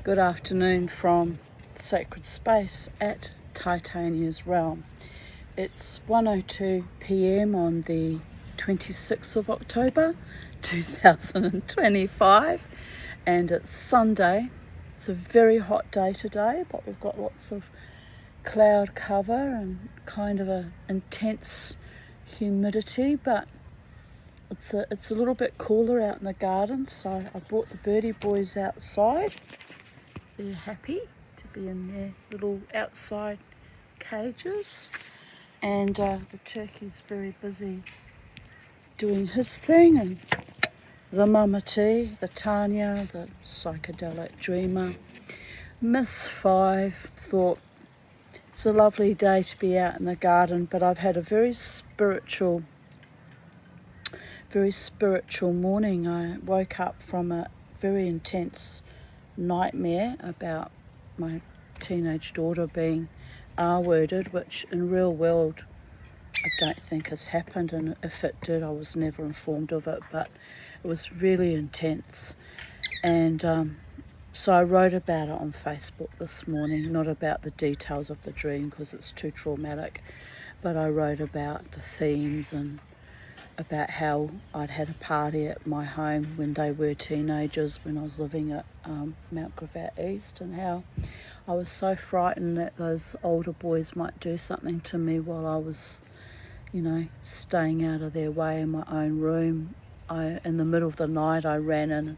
Good afternoon from Sacred Space at Titania's Realm. It's 1:02 p.m. on the 26th of October 2025 and it's Sunday. It's a very hot day today, but we've got lots of cloud cover and kind of a intense humidity, but it's a little bit cooler out in the garden, so I brought the birdie boys outside. They're happy to be in their little outside cages, and the turkey's very busy doing his thing, and the Mamati, the Tanya, the psychedelic dreamer, Miss Five, thought it's a lovely day to be out in the garden, but I've had a very spiritual morning. I woke up from a very intense nightmare about my teenage daughter being R-worded, which in real world I don't think has happened, and if it did I was never informed of it, but it was really intense. And so I wrote about it on Facebook this morning, not about the details of the dream because it's too traumatic, but I wrote about the themes and about how I'd had a party at my home when they were teenagers, when I was living at Mount Gravatt East, and how I was so frightened that those older boys might do something to me while I was, staying out of their way in my own room. In the middle of the night, I ran in and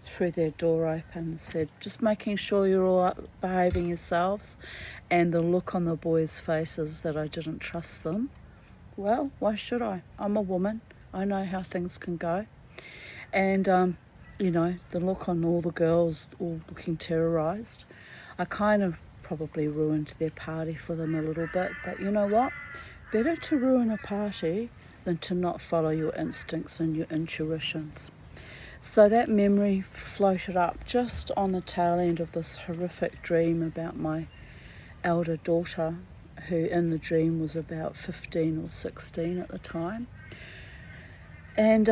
threw their door open and said, just making sure you're all behaving yourselves, and the look on the boys' faces that I didn't trust them. Well, why should I? I'm a woman. I know how things can go. And, the look on all the girls, all looking terrorised. I kind of probably ruined their party for them a little bit. But you know what? Better to ruin a party than to not follow your instincts and your intuitions. So that memory floated up just on the tail end of this horrific dream about my elder daughter, who in the dream was about 15 or 16 at the time. And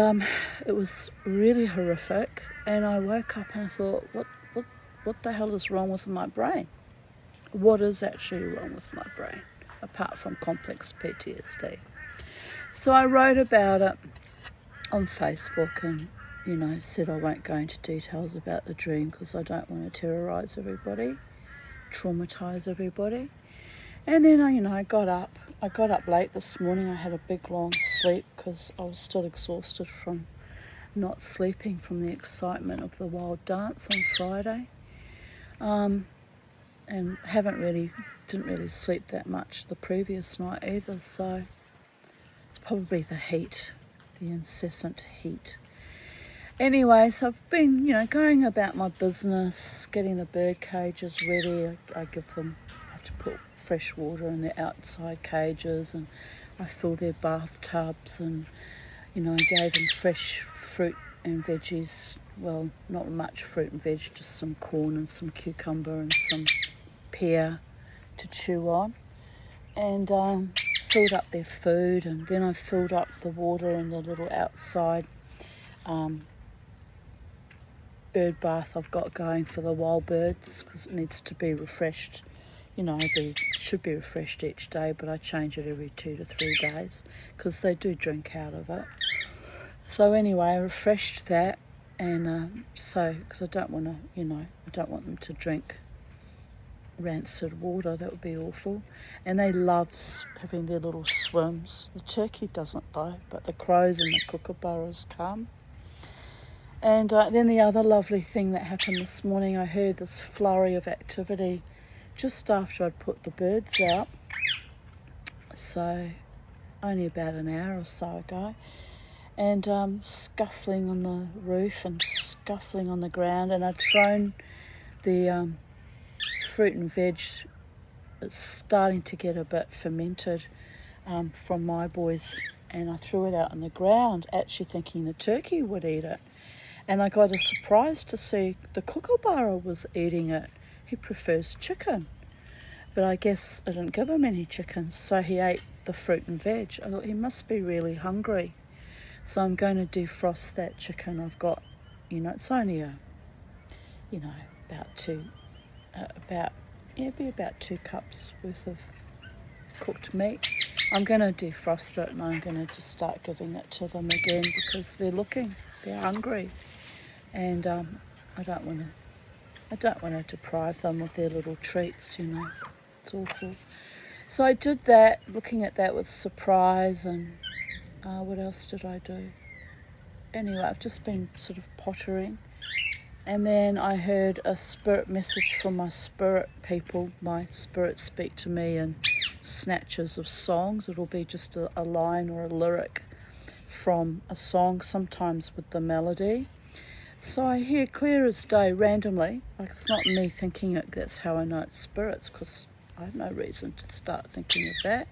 it was really horrific, and I woke up and I thought, what the hell is wrong with my brain? What is actually wrong with my brain, apart from complex PTSD? So I wrote about it on Facebook and, said I won't go into details about the dream because I don't want to terrorise everybody, traumatise everybody. And then I got up late this morning. I had a big long sleep because I was still exhausted from not sleeping from the excitement of the wild dance on Friday, and didn't really sleep that much the previous night either. So it's probably the heat, the incessant heat. Anyway, so I've been going about my business, getting the bird cages ready. I have to put fresh water in their outside cages, and I fill their bathtubs, and I gave them fresh fruit and veggies. Well, not much fruit and veg, just some corn and some cucumber and some pear to chew on, and filled up their food. And then I filled up the water in the little outside bird bath I've got going for the wild birds, because it needs to be refreshed. They should be refreshed each day, but I change it every 2 to 3 days because they do drink out of it. So anyway, I refreshed that, and because I don't want them to drink rancid water. That would be awful. And they love having their little swims. The turkey doesn't though, but the crows and the kookaburras come. And then the other lovely thing that happened this morning, I heard this flurry of activity just after I'd put the birds out, so only about an hour or so ago, and scuffling on the roof and scuffling on the ground, and I'd thrown the fruit and veg. It's starting to get a bit fermented from my boys, and I threw it out on the ground, actually thinking the turkey would eat it, and I got a surprise to see the kookaburra was eating it. He prefers chicken, but I guess I didn't give him any chicken, so he ate the fruit and veg. I thought he must be really hungry, so I'm going to defrost that chicken. I've got, it's only a about 2 cups worth of cooked meat. I'm going to defrost it and I'm going to just start giving it to them again because they're hungry, and I don't want to deprive them of their little treats, you know. It's awful. So I did that, looking at that with surprise, and what else did I do? Anyway, I've just been sort of pottering, and then I heard a spirit message from my spirit people. My spirits speak to me in snatches of songs. It'll be just a line or a lyric from a song, sometimes with the melody. So I hear clear as day randomly, like it's not me thinking it, that's how I know it's spirits, because I have no reason to start thinking of that.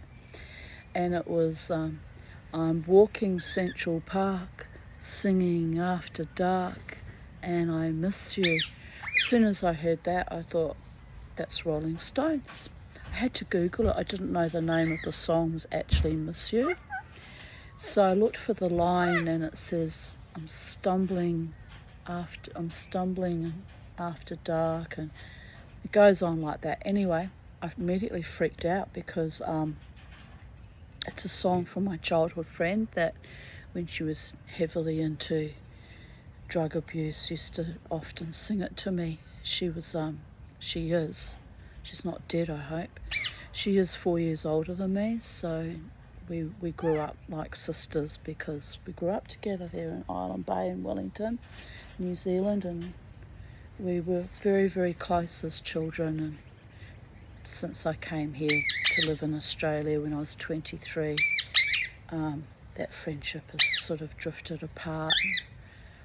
And it was, I'm walking Central Park, singing after dark, and I miss you. As soon as I heard that, I thought, that's Rolling Stones. I had to Google it. I didn't know the name of the song was actually Miss You. So I looked for the line, and it says, I'm stumbling after dark, and it goes on like that. Anyway, I immediately freaked out because it's a song from my childhood friend that, when she was heavily into drug abuse, used to often sing it to me. She's not dead, I hope. She is 4 years older than me, so we grew up like sisters because we grew up together there in Island Bay in Wellington, New Zealand, and we were very, very close as children. And since I came here to live in Australia when I was 23, that friendship has sort of drifted apart.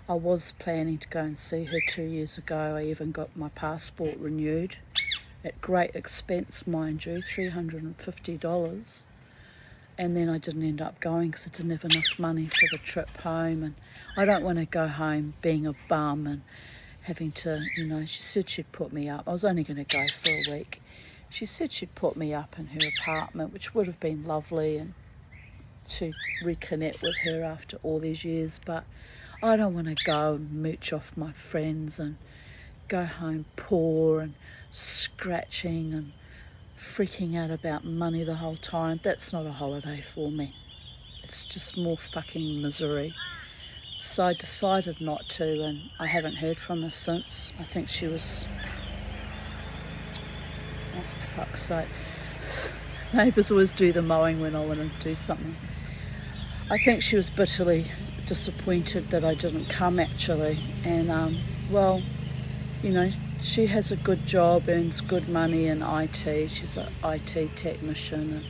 I was planning to go and see her 2 years ago. I even got my passport renewed at great expense, mind you, $350. And then I didn't end up going because I didn't have enough money for the trip home. And I don't want to go home being a bum and having to, you know, she said she'd put me up. I was only going to go for a week. She said she'd put me up in her apartment, which would have been lovely, and to reconnect with her after all these years. But I don't want to go and mooch off my friends and go home poor and scratching and freaking out about money the whole time. That's not a holiday for me. It's just more fucking misery. So I decided not to, and I haven't heard from her since. I think she was, oh for fuck's sake, neighbours always do the mowing when I want to do something. I think she was bitterly disappointed that I didn't come, actually. And well, you know, she has a good job, earns good money in IT. She's an IT technician and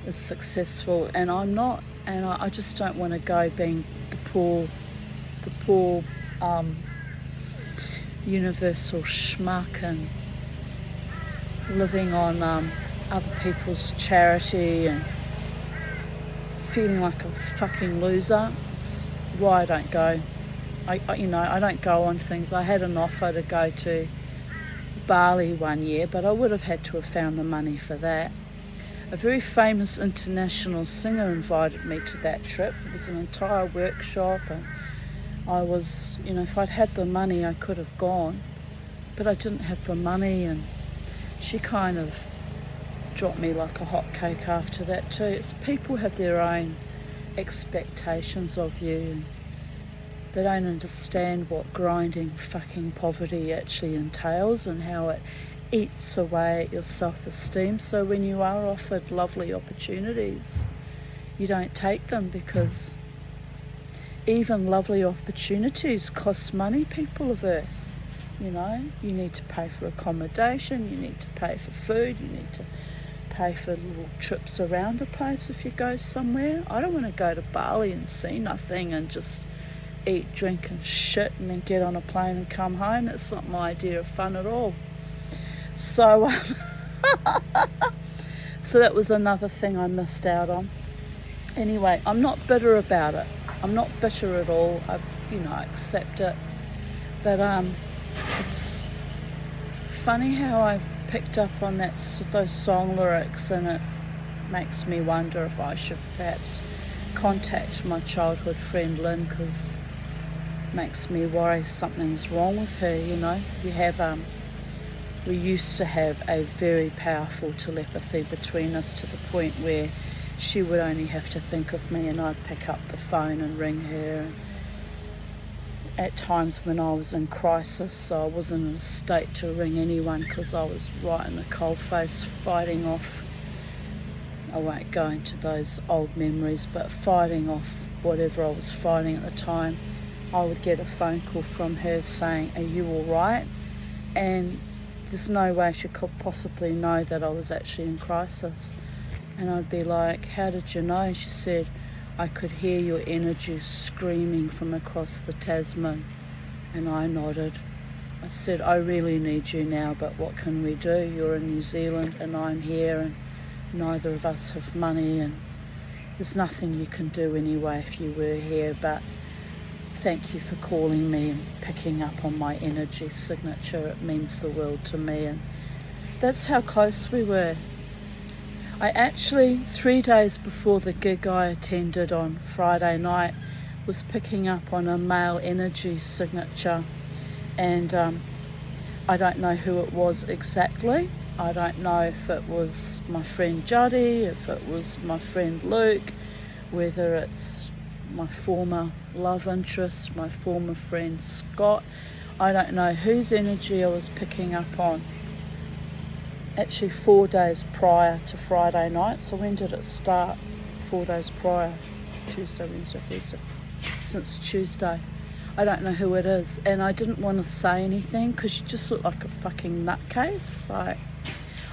is successful, and I'm not. And I just don't want to go being the poor universal schmuck and living on other people's charity and feeling like a fucking loser. It's why I don't go. I don't go on things. I had an offer to go to Bali one year, but I would have had to have found the money for that. A very famous international singer invited me to that trip. It was an entire workshop, and I was, you know, if I'd had the money, I could have gone, but I didn't have the money, and she kind of dropped me like a hot cake after that too. It's people have their own expectations of you, and they don't understand what grinding fucking poverty actually entails and how it eats away at your self-esteem. So when you are offered lovely opportunities, you don't take them, because even lovely opportunities cost money, people of Earth. You know, you need to pay for accommodation, you need to pay for food, you need to pay for little trips around a place if you go somewhere. I don't want to go to Bali and see nothing and just eat, drink and shit and then get on a plane and come home. That's not my idea of fun at all. So so that was another thing I missed out on. Anyway, I'm not bitter about it. I'm not bitter at all. I accept it. But it's funny how I picked up on those song lyrics, and it makes me wonder if I should perhaps contact my childhood friend Lynn, because makes me worry something's wrong with her, you know. We used to have a very powerful telepathy between us, to the point where she would only have to think of me and I'd pick up the phone and ring her. At times when I was in crisis, so I wasn't in a state to ring anyone because I was right in the coalface fighting off, I won't go into those old memories, but fighting off whatever I was fighting at the time. I would get a phone call from her saying, "Are you all right?" And there's no way she could possibly know that I was actually in crisis. And I'd be like, "How did you know?" She said, "I could hear your energy screaming from across the Tasman." And I nodded. I said, "I really need you now, but what can we do? You're in New Zealand and I'm here, and neither of us have money, and there's nothing you can do anyway if you were here, but thank you for calling me and picking up on my energy signature. It means the world to me." And that's how close we were. I actually, 3 days before the gig I attended on Friday night, was picking up on a male energy signature, and I don't know who it was exactly. I don't know if it was my friend Judy, if it was my friend Luke, whether it's my former love interest, my former friend Scott. I don't know whose energy I was picking up on. Actually 4 days prior to Friday night. So when did it start? 4 days prior. Tuesday, Wednesday, Thursday. Since Tuesday. I don't know who it is. And I didn't want to say anything because you just look like a fucking nutcase. Like,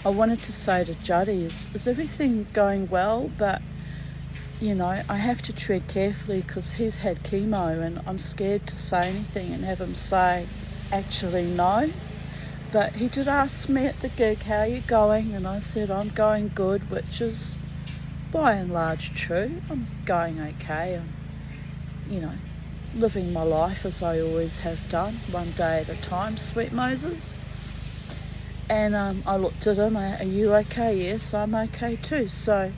I wanted to say to Judy, is everything going well? But, you know, I have to tread carefully because he's had chemo and I'm scared to say anything and have him say, actually, no. But he did ask me at the gig, "How are you going?" And I said, "I'm going good," which is by and large true. I'm going okay. I'm, you know, living my life as I always have done, one day at a time, sweet Moses. And I looked at him, "Are you okay?" "Yes, I'm okay too." So,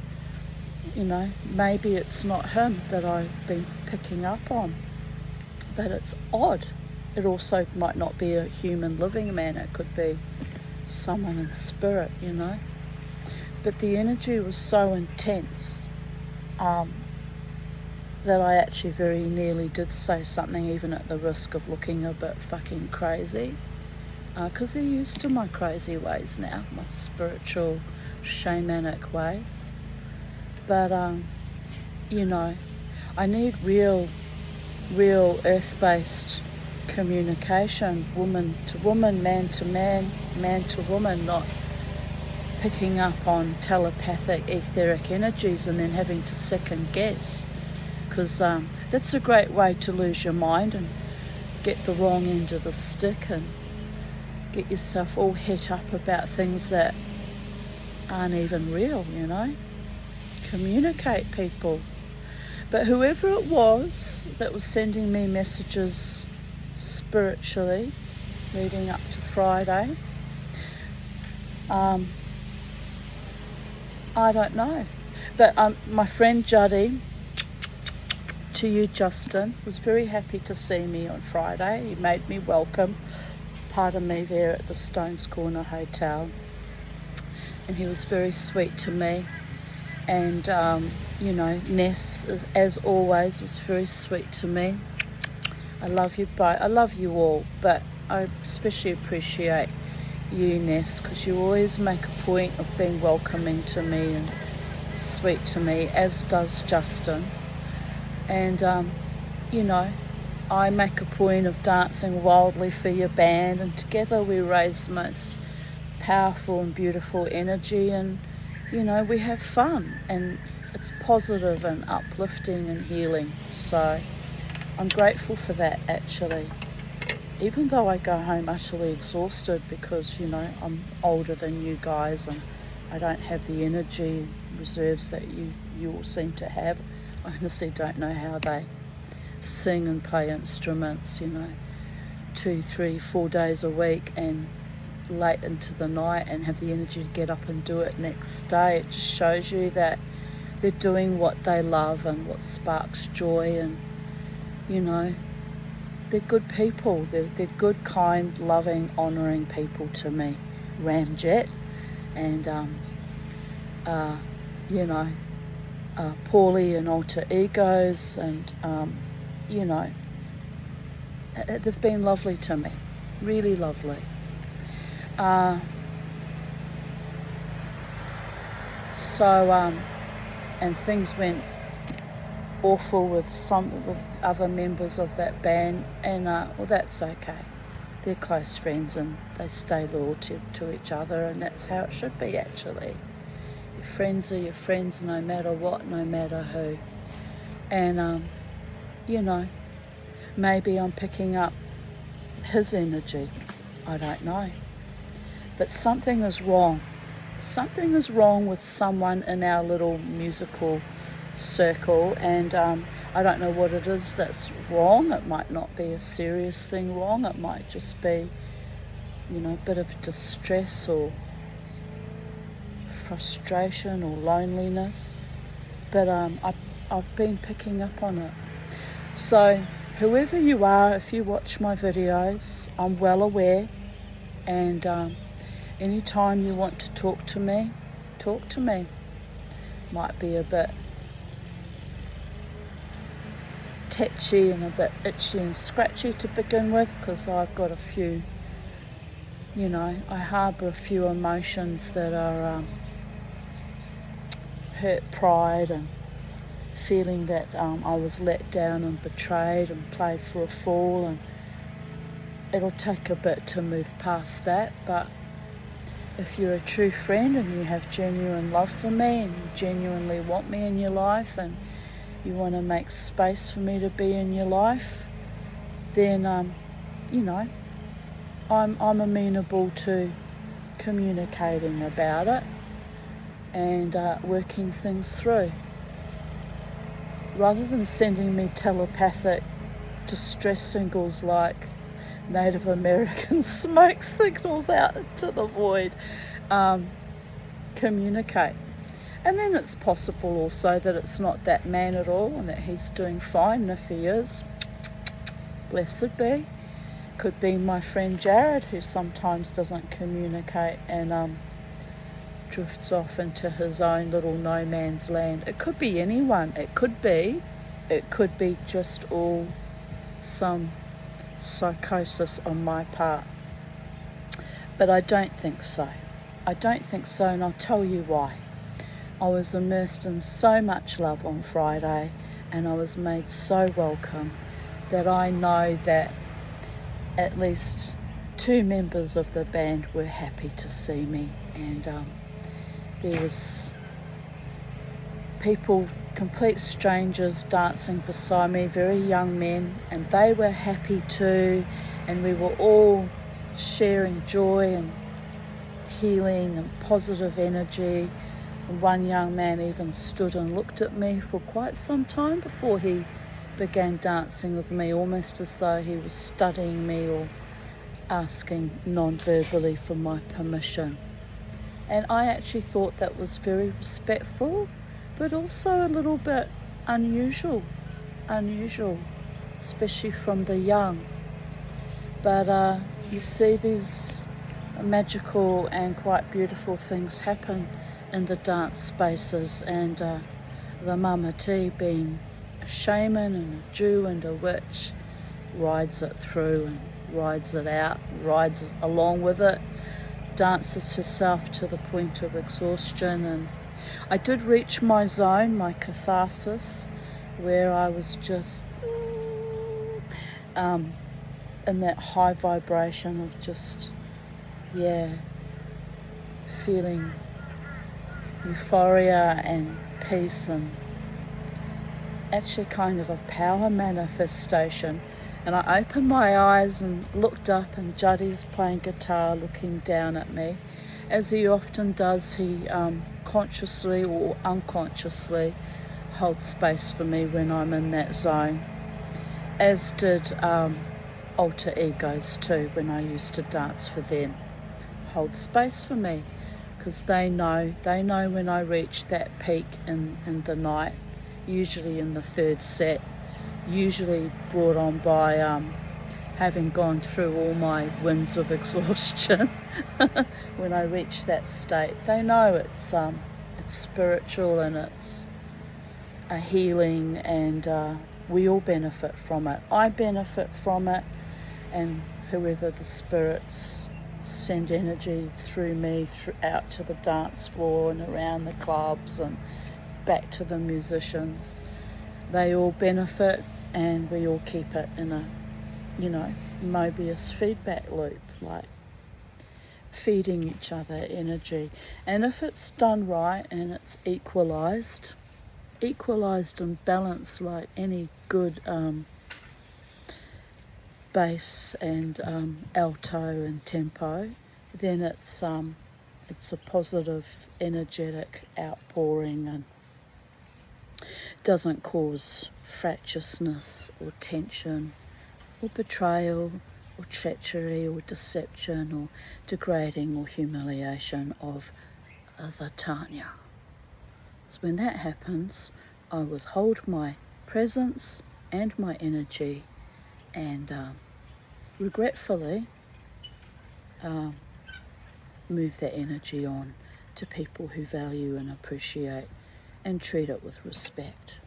you know, maybe it's not him that I've been picking up on, but it's odd. It also might not be a human living man. It could be someone in spirit, you know. But the energy was so intense that I actually very nearly did say something, even at the risk of looking a bit fucking crazy. Because they're used to my crazy ways now, my spiritual, shamanic ways. But, you know, I need real earth-based communication, woman to woman, man to man, man to woman, not picking up on telepathic etheric energies and then having to second guess, because that's a great way to lose your mind and get the wrong end of the stick and get yourself all het up about things that aren't even real, you know. Communicate, people. But whoever it was that was sending me messages spiritually leading up to Friday, I don't know. But my friend Judy, to you Justin, was very happy to see me on Friday. He made me welcome, pardon me, there at the Stones Corner Hotel, and he was very sweet to me. And you know, Ness, as always, was very sweet to me. I love you both. I love you all, but I especially appreciate you, Ness, because you always make a point of being welcoming to me and sweet to me, as does Justin. And you know, I make a point of dancing wildly for your band, and together we raise the most powerful and beautiful energy, and you know, we have fun, and it's positive and uplifting and healing. So I'm grateful for that, actually, even though I go home utterly exhausted because, you know, I'm older than you guys and I don't have the energy reserves that you all seem to have. I honestly don't know how they sing and play instruments, you know, 2, 3, 4 days a week and late into the night and have the energy to get up and do it next day. It just shows you that they're doing what they love and what sparks joy, and you know, they're good people. They're good, kind, loving, honouring people to me. Ramjet and you know, Paulie and Alter Egos, and you know, they've been lovely to me, really lovely. And things went awful with other members of that band, and well, that's okay. They're close friends and they stay loyal to each other, and that's how it should be, actually. Your friends are your friends no matter what, no matter who. And you know, maybe I'm picking up his energy, I don't know, but something is wrong. Something is wrong with someone in our little musical circle, and I don't know what it is that's wrong. It might not be a serious thing wrong. It might just be, you know, a bit of distress or frustration or loneliness. But I've been picking up on it. So whoever you are, if you watch my videos, I'm well aware, and anytime you want to talk to me, talk to me. Might be a bit tetchy and a bit itchy and scratchy to begin with, because I've got a few, you know, I harbour a few emotions that are hurt pride and feeling that I was let down and betrayed and played for a fool, and it'll take a bit to move past that. But if you're a true friend and you have genuine love for me and you genuinely want me in your life and you want to make space for me to be in your life, then you know, I'm amenable to communicating about it and working things through, rather than sending me telepathic distress signals like Native American smoke signals out into the void. Communicate. And then it's possible also that it's not that man at all and that he's doing fine, and if he is, blessed be. Could be my friend Jared, who sometimes doesn't communicate and drifts off into his own little no man's land. It could be anyone. It could be just all some psychosis on my part. But I don't think so. I don't think so, and I'll tell you why. I was immersed in so much love on Friday, and I was made so welcome that I know that at least 2 members of the band were happy to see me, and there was people, complete strangers, dancing beside me, very young men, and they were happy too, and we were all sharing joy and healing and positive energy. And one young man even stood and looked at me for quite some time before he began dancing with me, almost as though he was studying me or asking non-verbally for my permission. And I actually thought that was very respectful, but also a little bit unusual, especially from the young. But you see, these magical and quite beautiful things happen in the dance spaces, and the Mama T, being a shaman and a Jew and a witch, rides it through and rides it out, rides along with it, dances herself to the point of exhaustion. And I did reach my zone, my catharsis, where I was just in that high vibration of just, feeling euphoria and peace, and actually kind of a power manifestation. And I opened my eyes and looked up, and Juddy's playing guitar looking down at me, as he often does. He consciously or unconsciously holds space for me when I'm in that zone, as did Alter Egos too, when I used to dance for them. Hold space for me, because they know when I reach that peak in the night, usually in the third set, usually brought on by having gone through all my winds of exhaustion, when I reach that state, they know it's spiritual and it's a healing, and we all benefit from it. I benefit from it, and whoever the spirits send energy through me out to the dance floor and around the clubs and back to the musicians, they all benefit, and we all keep it in a, Mobius feedback loop, like feeding each other energy. And if it's done right and it's equalized and balanced, like any good bass and alto and tempo, then it's a positive energetic outpouring and doesn't cause fractiousness or tension or betrayal or treachery or deception or degrading or humiliation of the Tanya. So when that happens, I withhold my presence and my energy, and regretfully move that energy on to people who value and appreciate and treat it with respect.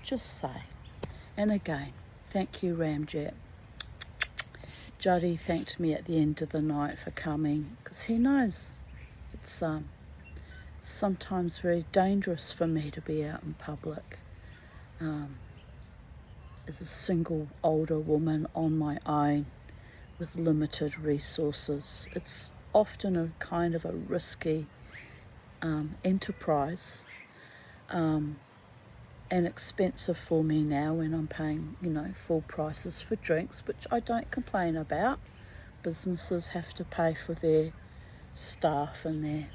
Just say. And again, thank you, Ramjet. Juddy thanked me at the end of the night for coming, because he knows it's sometimes very dangerous for me to be out in public as a single older woman on my own with limited resources. It's often a kind of a risky enterprise and expensive for me now when I'm paying, full prices for drinks, which I don't complain about. Businesses have to pay for their staff and their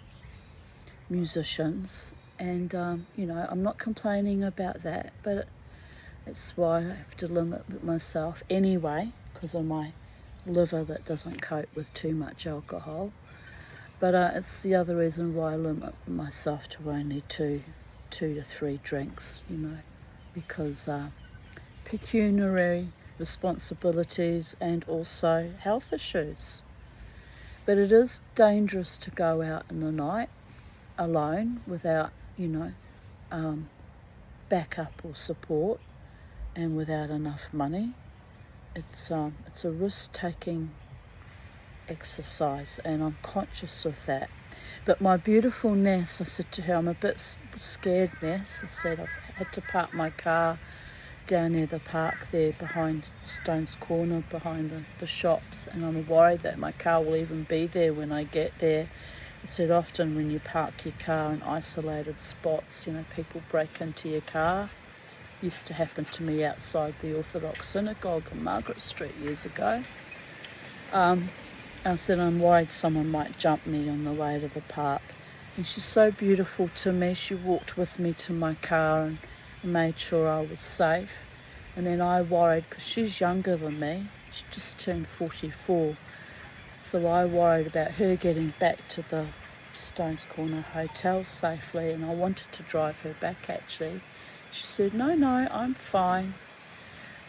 musicians, and I'm not complaining about that, but it's why I have to limit myself anyway, because of my liver that doesn't cope with too much alcohol. But it's the other reason why I limit myself to only two to three drinks, because pecuniary responsibilities and also health issues. But it is dangerous to go out in the night alone without, backup or support, and without enough money. It's a risk-taking exercise, and I'm conscious of that. But my beautiful Ness, I said to her, I'm a bit scared, Ness. I said, I've had to park my car down near the park there behind Stone's Corner, behind the shops, and I'm worried that my car will even be there when I get there. I said, often when you park your car in isolated spots, people break into your car. Used to happen to me outside the Orthodox Synagogue on Margaret Street years ago. I said, I'm worried someone might jump me on the way to the park. And she's so beautiful to me. She walked with me to my car and made sure I was safe. And then I worried, because she's younger than me. She just turned 44. So I worried about her getting back to the Stones Corner Hotel safely, and I wanted to drive her back actually. She said, no, I'm fine.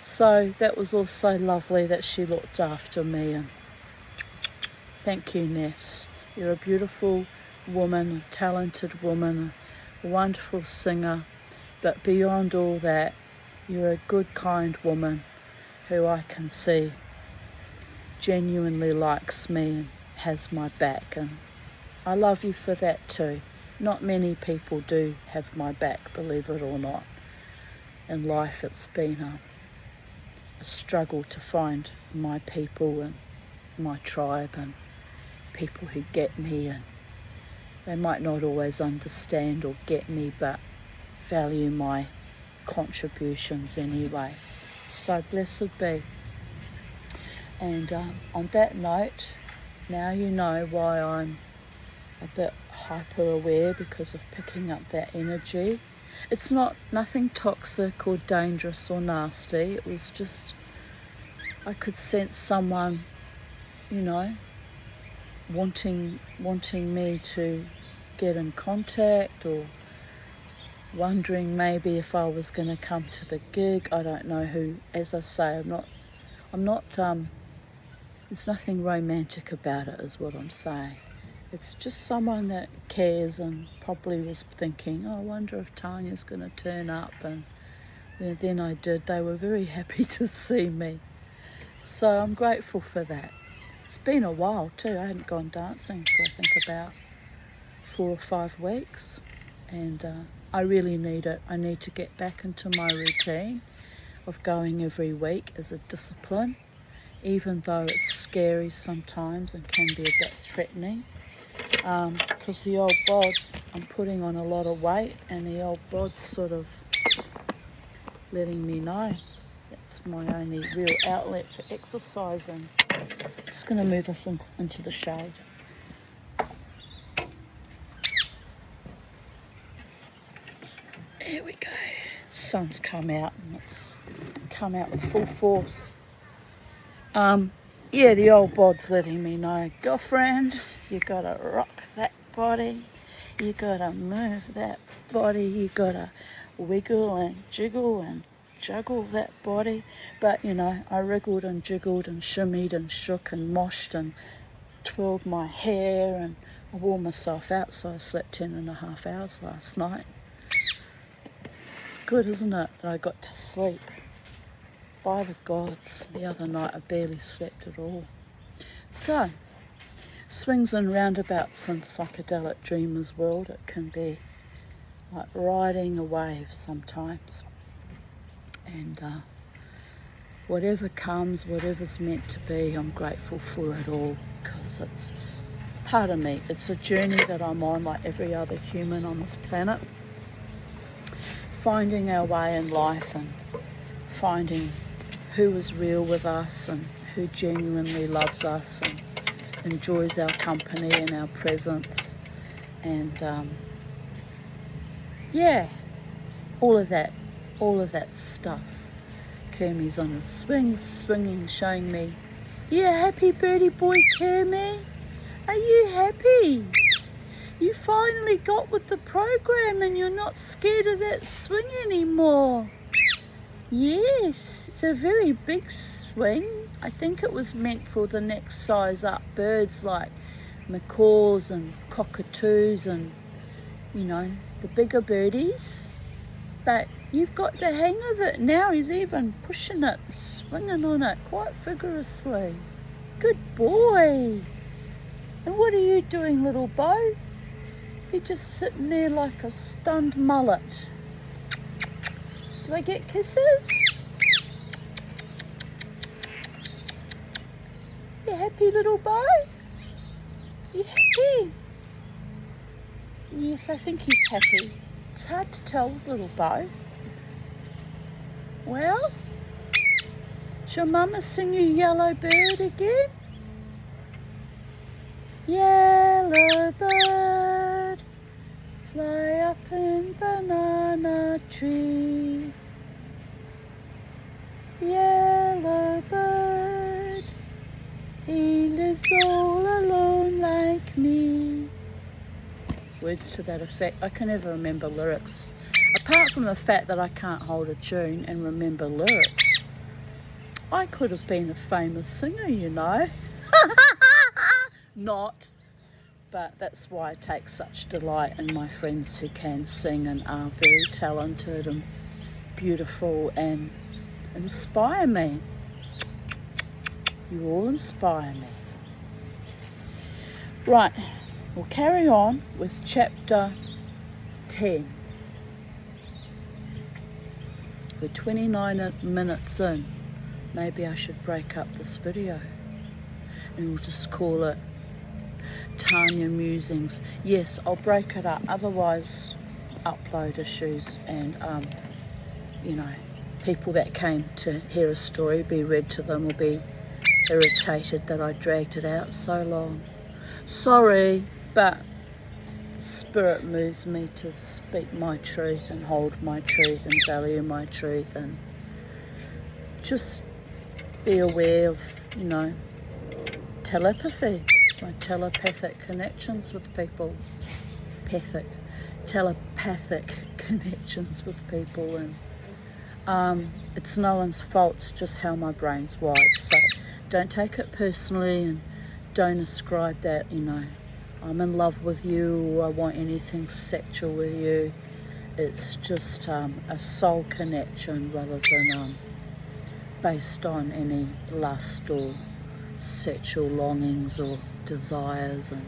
So that was also lovely that she looked after me. And thank you, Ness. You're a beautiful woman, a talented woman, a wonderful singer. But beyond all that, you're a good, kind woman who I can see genuinely likes me and has my back. And I love you for that too. Not many people do have my back, believe it or not. In life it's been a struggle to find my people and my tribe and people who get me, and they might not always understand or get me, but value my contributions anyway. So blessed be. And on that note, now you know why I'm a bit hyper aware, because of picking up that energy. It's nothing toxic or dangerous or nasty. It was just, I could sense someone, wanting me to get in contact, or wondering maybe if I was going to come to the gig. I don't know who. As I say, I'm not There's nothing romantic about it, is what I'm saying. It's just someone that cares and probably was thinking, oh, I wonder if Tanya's going to turn up. And then I did. They were very happy to see me. So I'm grateful for that. It's been a while too. I hadn't gone dancing for, I think, about 4 or 5 weeks. And I really need it. I need to get back into my routine of going every week as a discipline, even though it's scary sometimes and can be a bit threatening. Because the old bod, I'm putting on a lot of weight, and the old bod's sort of letting me know that's my only real outlet for exercising. Just going to move us into the shade. There we go. Sun's come out, and it's come out with full force. Yeah, the old bod's letting me know, girlfriend, you gotta rock that body, you gotta move that body, you gotta wiggle and jiggle and juggle that body. But you know, I wriggled and jiggled and shimmied and shook and moshed and twirled my hair, and I wore myself out, so I slept 10.5 hours last night. It's good, isn't it, that I got to sleep? By the gods, the other night I barely slept at all. So, swings and roundabouts in psychedelic dreamers world. It can be like riding a wave sometimes. And whatever comes, whatever's meant to be, I'm grateful for it all, because it's part of me. It's a journey that I'm on like every other human on this planet. Finding our way in life and finding who is real with us and who genuinely loves us and enjoys our company and our presence, and yeah, all of that stuff. Kermie's on his swings, swinging, showing me, yeah, happy birdie boy Kermie, are you happy? You finally got with the program and you're not scared of that swing anymore. Yes, it's a very big swing. I think it was meant for the next size up birds like macaws and cockatoos and, you know, the bigger birdies. But you've got the hang of it now. He's even pushing it, swinging on it quite vigorously. Good boy. And what are you doing, little Bo? You're just sitting there like a stunned mullet. Do I get kisses? You happy, little boy? You happy? Yes, I think he's happy. It's hard to tell with little Bo. Well, shall Mama sing you Yellow Bird again? Yellow bird, fly up in banana tree. Yellow bird, he lives all alone like me. Words to that effect. I can never remember lyrics. Apart from the fact that I can't hold a tune and remember lyrics. I could have been a famous singer, you know. Not. But that's why I take such delight in my friends who can sing and are very talented and beautiful and inspire me. You all inspire me. Right, we'll carry on with chapter 10. We're 29 minutes in. Maybe I should break up this video and we'll just call it Tanya Musings. Yes, I'll break it up, otherwise upload issues and you know, people that came to hear a story be read to them will be irritated that I dragged it out so long. Sorry, but the spirit moves me to speak my truth and hold my truth and value my truth, and just be aware of, you know, telepathy, my telepathic connections with people, telepathic connections with people, and it's no one's fault, it's just how my brain's wired. So don't take it personally, and don't ascribe that, you know, I'm in love with you, or I want anything sexual with you. It's just a soul connection rather than based on any lust or sexual longings or desires, and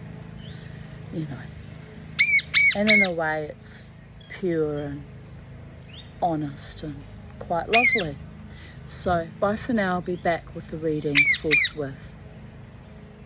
you know, and in a way it's pure and honest and quite lovely. So bye for now. I'll be back with the reading forthwith.